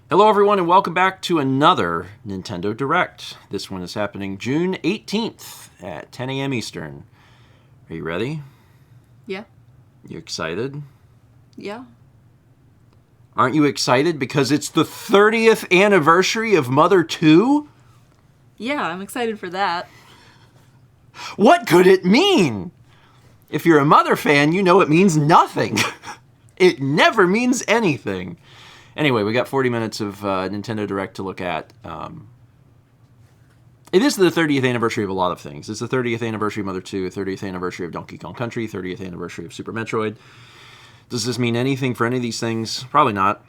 Hello everyone and welcome back to another Nintendo Direct. This one is happening June 18th at 10 a.m. Eastern. Are you ready? Yeah. You excited? Yeah. Aren't you excited because it's the 30th anniversary of Mother 2? Yeah, I'm excited for that. What could it mean? If you're a Mother fan, you know it means nothing. It never means anything. Anyway, we got 40 minutes of Nintendo Direct to look at. It is the 30th anniversary of a lot of things. It's the 30th anniversary of Mother 2, 30th anniversary of Donkey Kong Country, 30th anniversary of Super Metroid. Does this mean anything for any of these things? Probably not.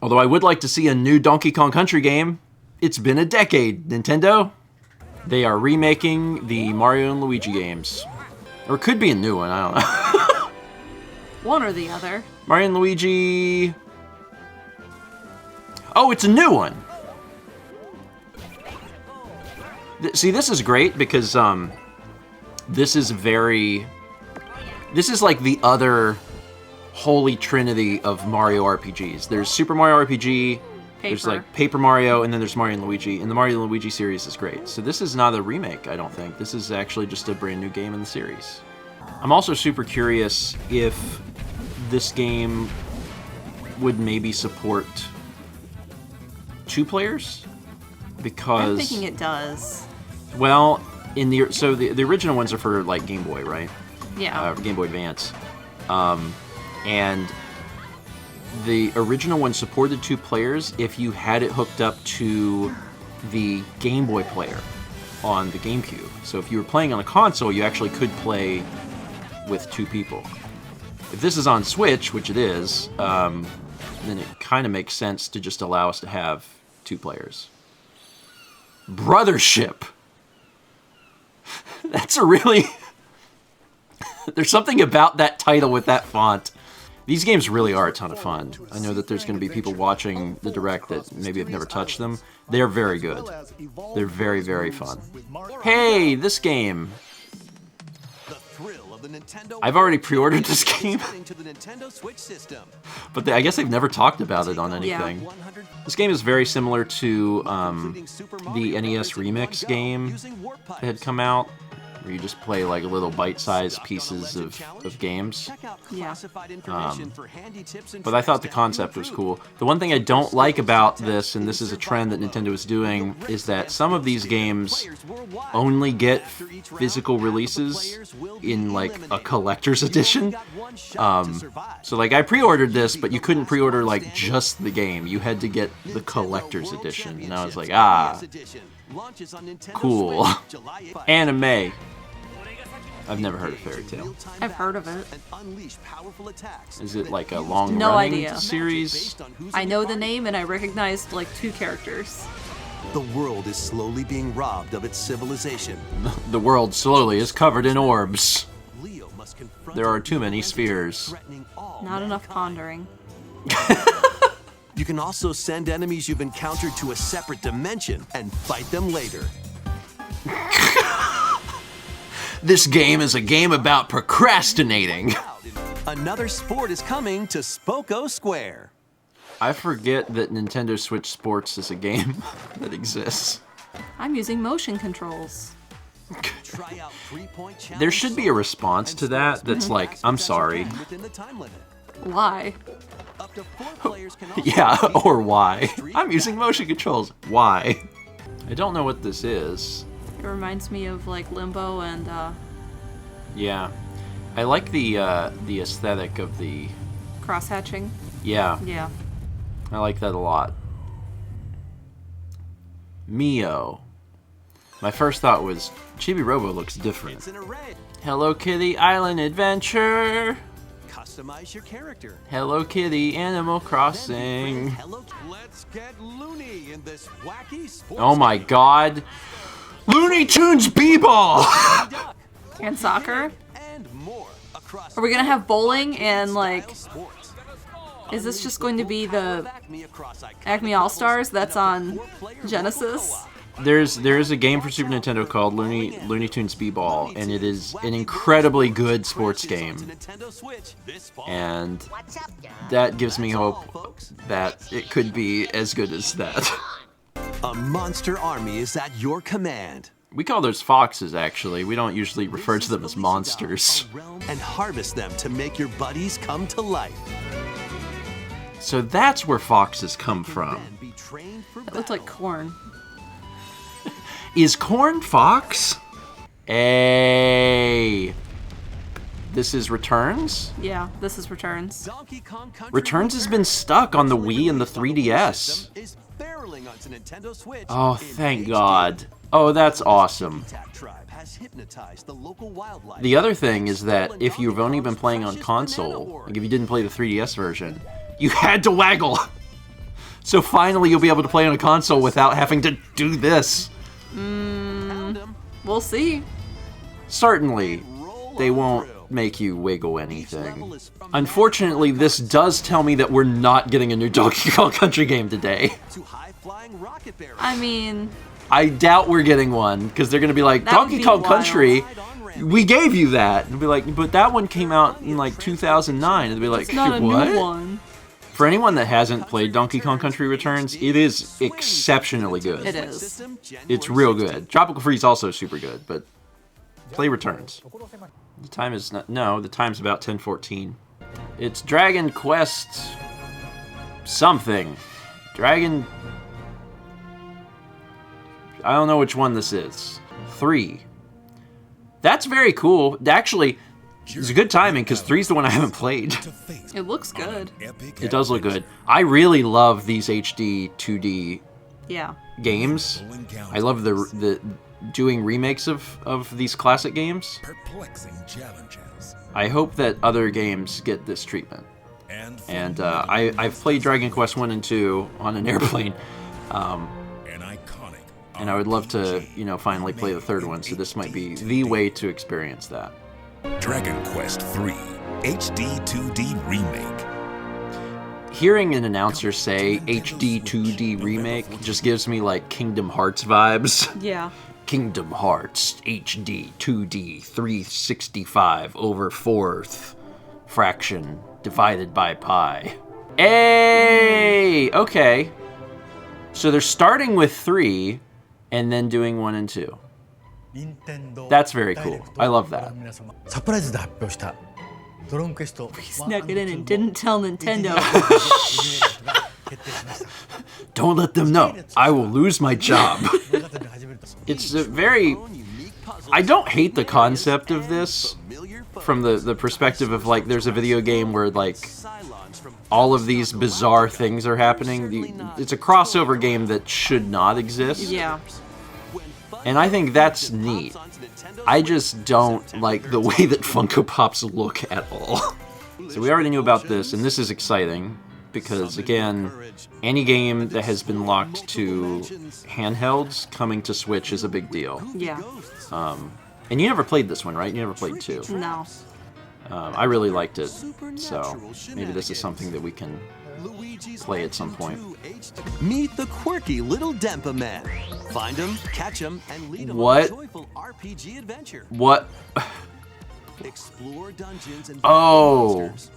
Although I would like to see a new Donkey Kong Country game. It's been a decade, Nintendo. They are remaking the Mario and Luigi games. Or it could be a new one, I don't know. One or the other. Mario and Luigi... Oh, it's a new one. See, this is great because this is like the other holy trinity of Mario RPGs. There's Super Mario RPG, there's like Paper Mario, and then there's Mario and Luigi. And the Mario and Luigi series is great. So this is not a remake, I don't think. This is actually just a brand new game in the series. I'm also super curious if this game would maybe support 2 players, because I'm thinking it does. Well, the original ones are for like Game Boy, right? Yeah. Game Boy Advance, and the original one supported 2 players if you had it hooked up to the Game Boy player on the GameCube. So if you were playing on a console, you actually could play with 2 people. If this is on Switch, which it is, then it kind of makes sense to just allow us to have 2 players. Brothership! That's a really... There's something about that title with that font. These games really are a ton of fun. I know that there's going to be people watching the Direct that maybe have never touched them. They're very good. They're very, very fun. Hey, this game! I've already pre-ordered this game, but I guess they've never talked about it on anything. Yeah. This game is very similar to the NES Remix game that had come out, where you just play like little bite-sized pieces of games. Yeah. But I thought the concept was cool. The one thing I don't like about this, and this is a trend that Nintendo is doing, is that some of these games only get physical releases in like a collector's edition. So like I pre-ordered this, but you couldn't pre-order like just the game. You had to get the collector's edition. And I was like, cool. Anime. I've never heard of Fairy Tail. I've heard of it. Is it like a long-running series? I know the name and I recognized like 2 characters. The world is slowly being robbed of its civilization. The world slowly is covered in orbs. There are too many spheres. Not enough pondering. You can also send enemies you've encountered to a separate dimension and fight them later. This game is a game about procrastinating. Another sport is coming to Spoko Square. I forget that Nintendo Switch Sports is a game that exists. I'm using motion controls. There should be a response to that that's like, I'm sorry. Why? Yeah, or why? I'm using motion controls. Why? I don't know what this is. It reminds me of like Limbo and Yeah. I like the aesthetic of the cross-hatching. Yeah. Yeah. I like that a lot. Mio. My first thought was Chibi Robo looks different. Hello Kitty Island Adventure. Customize your character. Hello Kitty Animal Crossing. Let's get loony in this wacky sports. Oh my god. Looney Tunes B-Ball! And soccer? And more across Are we gonna have bowling and like... Is this just going to be the Acme All-Stars that's on Genesis? There's a game for Super Nintendo called Looney Tunes Speedball, and it is an incredibly good sports game. And that gives me hope that it could be as good as that. A monster army is at your command. We call those foxes, actually. We don't usually refer to them as monsters. And harvest them to make your buddies come to life. So that's where foxes come from. It looks like corn. Is corn fox? Hey. This is Returns? Yeah, this is Returns. Returns has been stuck on the Wii and the 3DS. Oh, thank God. Oh, that's awesome. The other thing is that if you've only been playing on console, like if you didn't play the 3DS version, you had to waggle. So finally you'll be able to play on a console without having to do this. We'll see. Certainly, they won't make you wiggle anything. Unfortunately, this does tell me that we're not getting a new Donkey Kong Country game today. I mean... I doubt we're getting one, because they're going to be like, Donkey Kong Country, we gave you that. And be like, but that one came out in like 2009. And they'll be like, it's not a what? new one. For anyone that hasn't played Donkey Kong Country Returns, it is exceptionally good. It is. It's real good. Tropical Freeze also super good, but play Returns. The time is not, no, the time's about 10:14. It's Dragon Quest something. I don't know which one this is. 3. That's very cool. Actually, it's a good timing because 3's the one I haven't played. It looks good. It does look good. I really love these HD 2D Yeah. games. I love the doing remakes of these classic games. Perplexing challenges. I hope that other games get this treatment. And I've played Dragon Quest 1 and 2 on an airplane. And I would love to, finally play the third one, so this might be the way to experience that. Dragon Quest III HD 2D Remake. Hearing an announcer say HD 2D Remake just gives me like Kingdom Hearts vibes. Yeah. Kingdom Hearts HD 2D 365 over 4th fraction divided by pi. Hey! Okay. So they're starting with 3 and then doing 1 and 2. That's very cool. I love that. He snuck it in and didn't tell Nintendo. Don't let them know. I will lose my job. It's a very... I don't hate the concept of this from the perspective of, like, there's a video game where, like, all of these bizarre things are happening. It's a crossover game that should not exist. Yeah. And I think that's neat. I just don't like the way that Funko Pops look at all. So we already knew about this, and this is exciting, because again, any game that has been locked to handhelds coming to Switch is a big deal. Yeah. And you never played this one, right? You never played 2. No. I really liked it, so maybe this is something that we can play at some point. Meet the quirky little Denpa Man. Find him, catch him, and lead him What? on a joyful RPG adventure. What? Explore dungeons and Oh. monsters.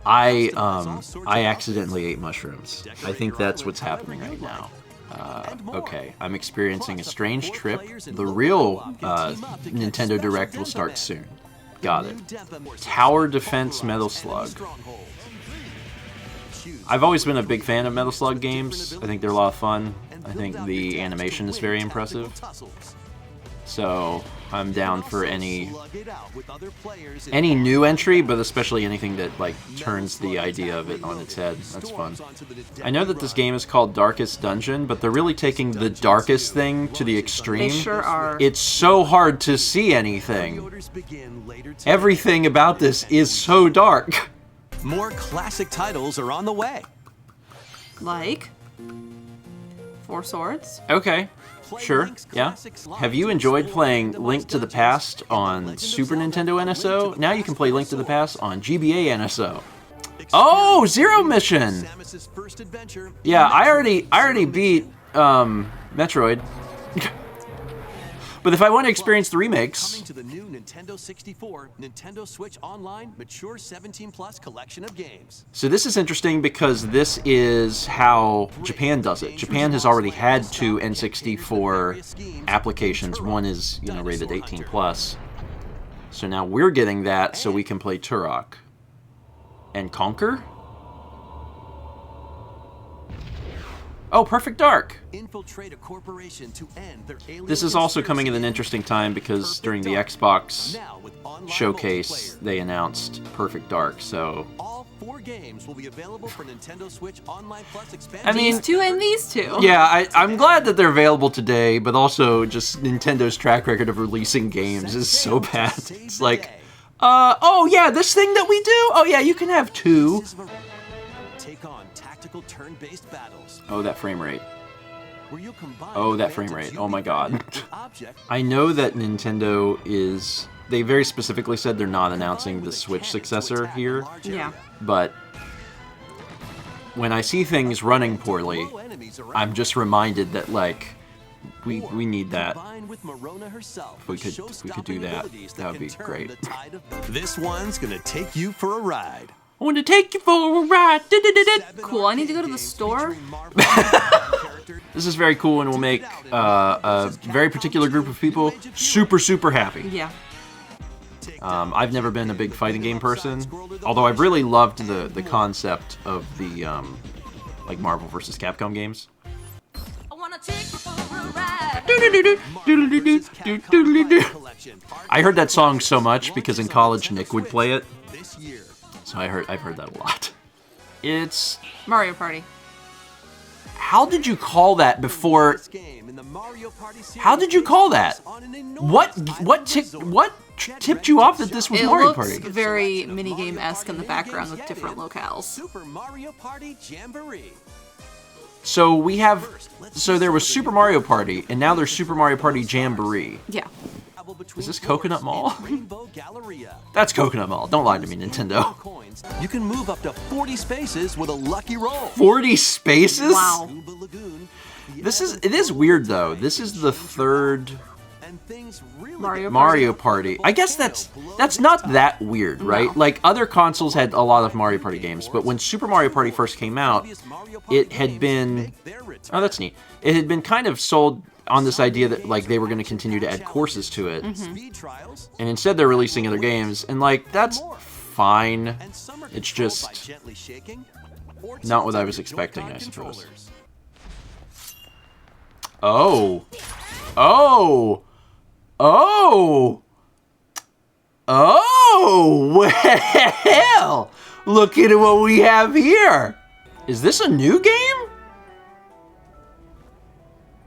I accidentally ate mushrooms. I think that's what's happening right now. Okay, I'm experiencing a strange trip. The real Nintendo Direct will start soon. Got it. Tower Defense Metal Slug. I've always been a big fan of Metal Slug games. I think they're a lot of fun. I think the animation is very impressive. So I'm down for any new entry, but especially anything that like turns the idea of it on its head. That's fun. I know that this game is called Darkest Dungeon, but they're really taking the darkest thing to the extreme. They sure are. It's so hard to see anything. Everything about this is so dark. More classic titles are on the way. Like 4 Swords. Okay. Sure, yeah. Have you enjoyed playing Link to the Past on Super Nintendo NSO? Now you can play Link to the Past on GBA NSO. Oh, Zero Mission! Yeah, I already beat Metroid. But if I want to experience the Coming remakes, to the new Nintendo 64, Nintendo Switch Online Mature 17 Plus collection of games. so this is interesting because this is how Japan does it. Japan has already had 2 N64 applications. One is, you know, rated 18 plus. So now we're getting that so we can play Turok. And Conquer? Oh, Perfect Dark! Infiltrate a corporation to end their alien This is also coming at an conspiracy. interesting time because Perfect during the Dark. Xbox Now with online showcase, multiplayer. they announced Perfect Dark, so... All 4 games will be available for Nintendo Switch Online Plus expansion. I mean, These two and these two. yeah, I'm glad that they're available today, but also just Nintendo's track record of releasing games is so bad. It's like, oh yeah, this thing that we do? Oh yeah, you can have 2. Take on tactical turn-based battles. Oh, that frame rate. Where you'll combine Oh, that the frame advantage rate. you Oh my god. befriended with objects I know that Nintendo is... They very specifically said they're not announcing combined the with a Switch cannon to successor attack a here, large Yeah. area. but when I see things running poorly, Blow enemies around. I'm just reminded that, like, we need that. Combine with Morona herself If we with could do show-stopping that, abilities that would can be turn great. the tide of- This one's gonna take you for a ride. I want to take you for a ride. Cool, I need to go to the store. This is very cool and will make a very particular group of people super, super happy. Yeah. I've never been a big fighting game person, although I've really loved the concept of the like Marvel vs. Capcom games. I wanna take you for a ride. I heard that song so much because in college Nick would play it, This year. so I've heard that a lot. It's... Mario Party. How did you call that before... This game in the Mario Party series How did you call that? on an What enormous what tipped you off that this was It Mario looks Party? very minigame-esque in the background with different locales. Super Mario Party Jamboree. So we have... So there was Super Mario Party, and now there's Super Mario Party Jamboree. Yeah. Is this Coconut Mall? Rainbow Galleria. That's Coconut Mall. Don't lie to me, Nintendo. Coins. You can move up to 40 spaces with a lucky roll. 40 spaces? Wow. Goomba Lagoon. It is weird though. This is the third And things really Mario Party. I guess that's not that weird, right? No. Like other consoles had a lot of Mario Party games, but when Super Mario Party first came out, it had been... Oh, that's neat. It had been kind of sold on this idea that like they were going to continue to add courses to it, speed trials. and instead they're releasing other games, and like that's fine. And some are It's controlled by just gently shaking or not what I tilting was the expecting, Joy-Con I suppose. controllers. Oh, oh, oh, oh! Well, look at what we have here. Is this a new game?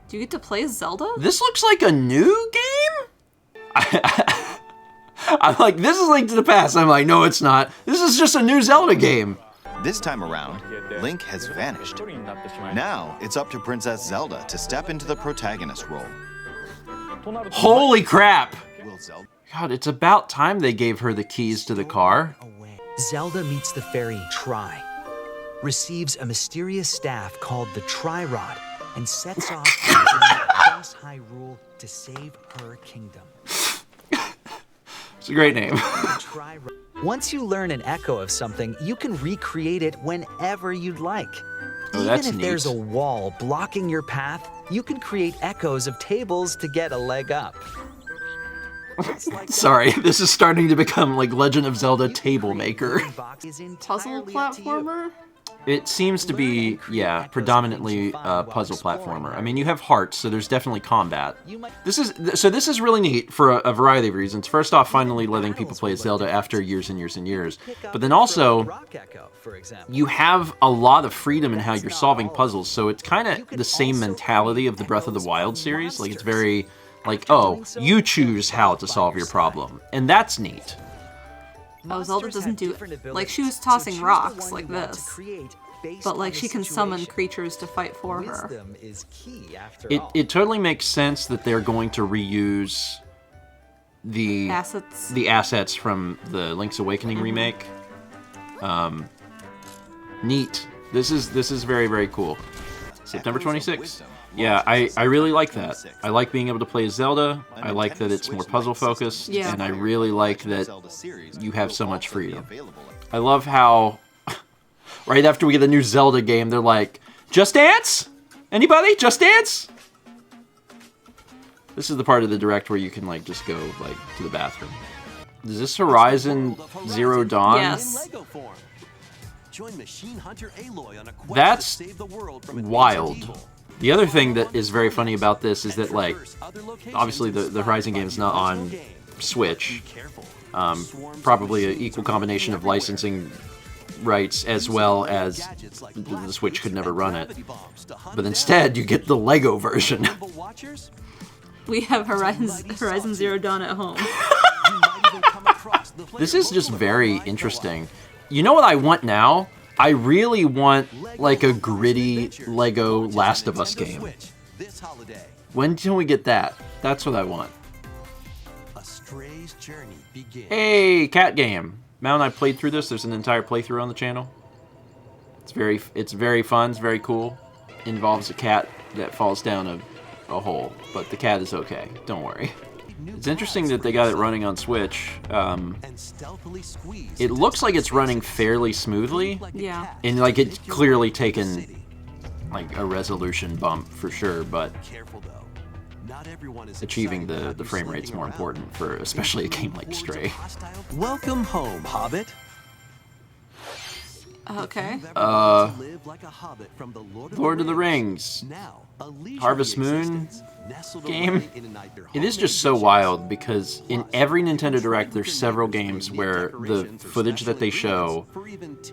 Do you get to play Zelda? This looks like a new game? I'm like, this is Link to the Past. I'm like, no, it's not. This is just a new Zelda game. This time around, Link has vanished. Now, it's up to Princess Zelda to step into the protagonist role. Holy crap. Will Zelda God, it's about time they gave her the keys to the car. Zelda meets the fairy Tri, receives a mysterious staff called the Tri-Rod, and sets off to journey across Hyrule to save her kingdom. It's a great name. The Tri-Rod. Once you learn an echo of something, you can recreate it whenever you'd like. Oh, that's Even if there's neat. a wall blocking your path, you can create echoes of tables to get a leg up. Sorry, this is starting to become like Legend of Zelda Table Maker. Puzzle platformer? It seems to be, yeah, predominantly a puzzle platformer. I mean, you have hearts, so there's definitely combat. This is really neat for a variety of reasons. First off, finally letting people play Zelda after years and years and years. But then also, you have a lot of freedom in how you're solving puzzles, so it's kind of the same mentality of the Breath of the Wild series. Like, it's very, like, oh, you choose how to solve your problem. And that's neat. Oh, Zelda doesn't do it. Like, she was tossing rocks like this. But, like, she can summon creatures to fight for her. It totally makes sense that they're going to reuse the assets from the Link's Awakening remake. Neat. This is very, very cool. September 26th. Yeah, I really like that. I like being able to play as Zelda. I like that it's more puzzle focused, Yeah. and I really like that you have so much freedom. I love how right after we get a new Zelda game, they're like, Just Dance? Anybody? Just Dance? This is the part of the Direct where you can like just go like to the bathroom. Is this Horizon Zero Dawn? Yes. Join Machine Hunter Aloy on a quest That's to save the world from a wild. evil. The other thing that is very funny about this is that, like, obviously the Horizon game is not on Switch. Probably an equal combination of licensing rights as well as the Switch could never run it. But instead, you get the Lego version. We have Horizon Zero Dawn at home. This is just very interesting. You know what I want now? I really want, like, a gritty Lego Last of Us game. When can we get that? That's what I want. A stray's journey begins. Hey, cat game. Mal and I played through this. There's an entire playthrough on the channel. It's very fun. It's very cool. Involves a cat that falls down a hole, but the cat is okay. Don't worry. It's interesting that they got it running on Switch. It looks like it's running fairly smoothly. Yeah. And like it's clearly taken like a resolution bump for sure, but achieving the frame rate's more important for especially a game like Stray. Welcome home, Hobbit. Okay. Lord of the Rings. Harvest Moon game. It is just so wild because in every Nintendo Direct there's several games where the footage that they show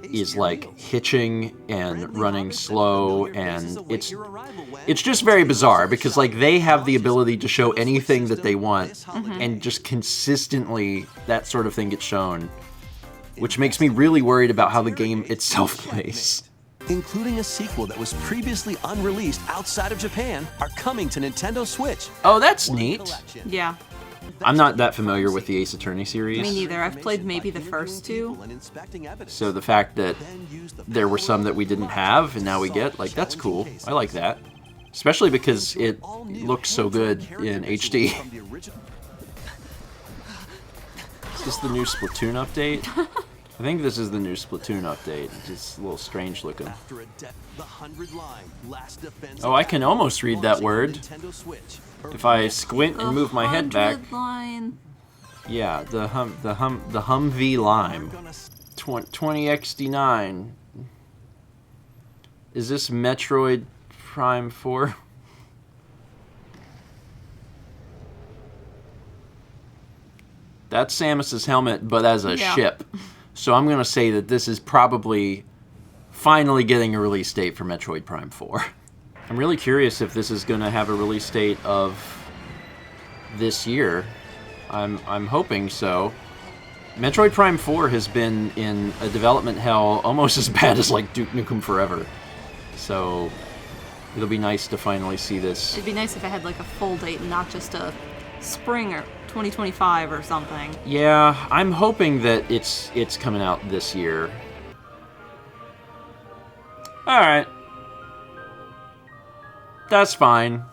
is like hitching and running slow, and it's just very bizarre because like they have the ability to show anything that they want and just consistently that sort of thing gets shown, which makes me really worried about how the game itself plays. Including a sequel that was previously unreleased outside of Japan, are coming to Nintendo Switch. Oh, that's neat. Yeah. I'm not that familiar with the Ace Attorney series. Me neither. I've played maybe the first two. So the fact that there were some that we didn't have and now we get, like, that's cool. I like that. Especially because it looks so good in HD. Is this the new Splatoon update? I think this is the new Splatoon update. It's just a little strange looking. Oh, I can almost read that word. If I squint and move my head back. Line. Yeah, the Humvee Lime. 20XD9. Is this Metroid Prime 4? That's Samus's helmet, but as a ship. So I'm going to say that this is probably finally getting a release date for Metroid Prime 4. I'm really curious if this is going to have a release date of this year. I'm hoping so. Metroid Prime 4 has been in a development hell almost as bad as like Duke Nukem Forever. So it'll be nice to finally see this. It'd be nice if it had like a full date and not just a spring or 2025 or something. Yeah, I'm hoping that it's coming out this year. Alright. That's fine.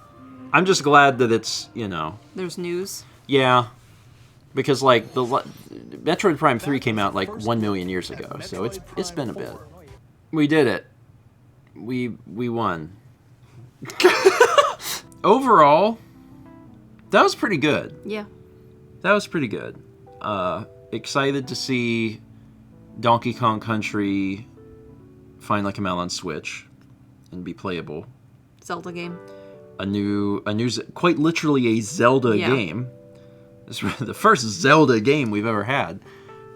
I'm just glad that it's, you know... There's news. Yeah. Because, like, the Metroid Prime 3 came out, like, 1 million years ago, so it's been a bit. We did it. We won. Overall, that was pretty good. Yeah. That was pretty good. Excited to see Donkey Kong Country finally come out on Switch and be playable. Zelda game. A new, quite literally a Zelda game. It's the first Zelda game we've ever had.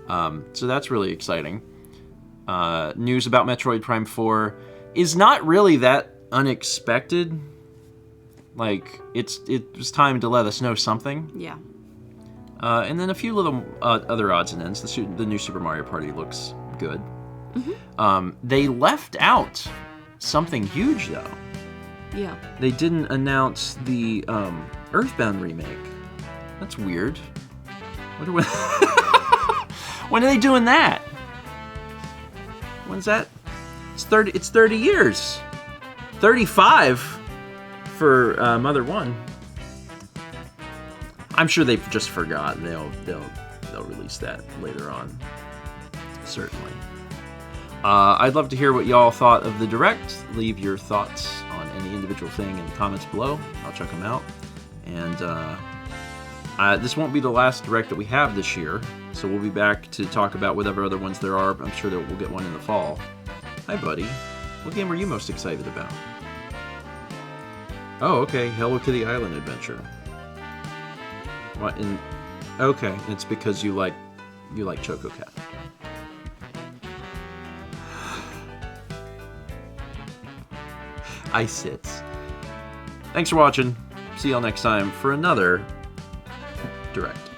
So that's really exciting. News about Metroid Prime 4 is not really that unexpected. Like, it was time to let us know something. Yeah. And then a few little other odds and ends. The new Super Mario Party looks good. Mm-hmm. They left out something huge, though. Yeah. They didn't announce the Earthbound remake. That's weird. When are they doing that? When's that? It's 30 years. 35? for Mother 1. I'm sure they've just forgotten. They'll release that later on, certainly. I'd love to hear what y'all thought of the Direct. Leave your thoughts on any individual thing in the comments below. I'll check them out. And this won't be the last Direct that we have this year, so we'll be back to talk about whatever other ones there are. I'm sure that we'll get one in the fall. Hi, buddy. What game are you most excited about? Oh, okay. Hello Kitty Island Adventure. What? Okay, it's because you like Choco Cat. Ice Sits. Thanks for watching. See y'all next time for another Direct.